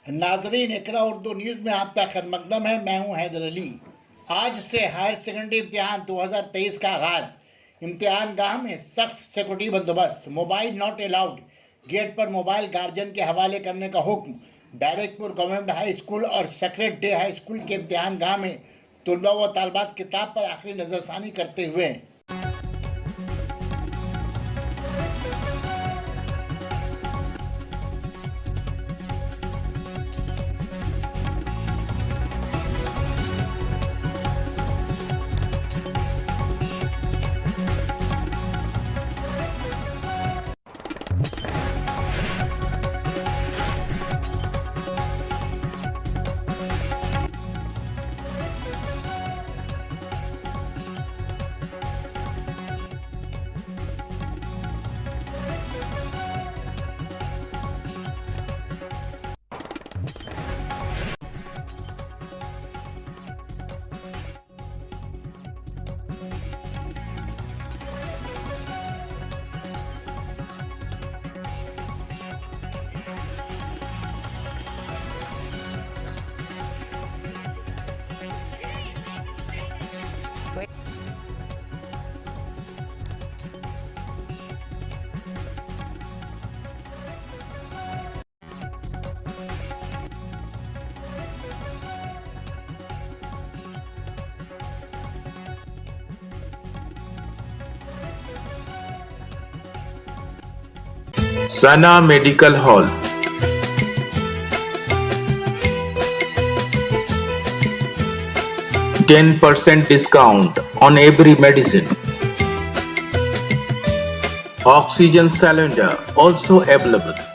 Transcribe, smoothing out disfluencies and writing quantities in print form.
नाजरीन, इकरा उर्दू न्यूज़ में आपका खैर मकदम है। मैं हूं हैदर अली। आज से हायर सेकेंडरी इम्तहान 2023 का आगाज़। इम्तहान गाह में सख्त सिक्योरिटी बंदोबस्त, मोबाइल नॉट अलाउड, गेट पर मोबाइल गार्जियन के हवाले करने का हुक्म। बैरकपुर गवर्नमेंट हाई स्कूल और सेक्रेड डे हाई स्कूल के इम्तहान गाह में तलबा व तालबात किताब पर आखिरी नज़रसानी करते हुए Sana Medical Hall. %10 discount on every medicine. Oxygen cylinder also available.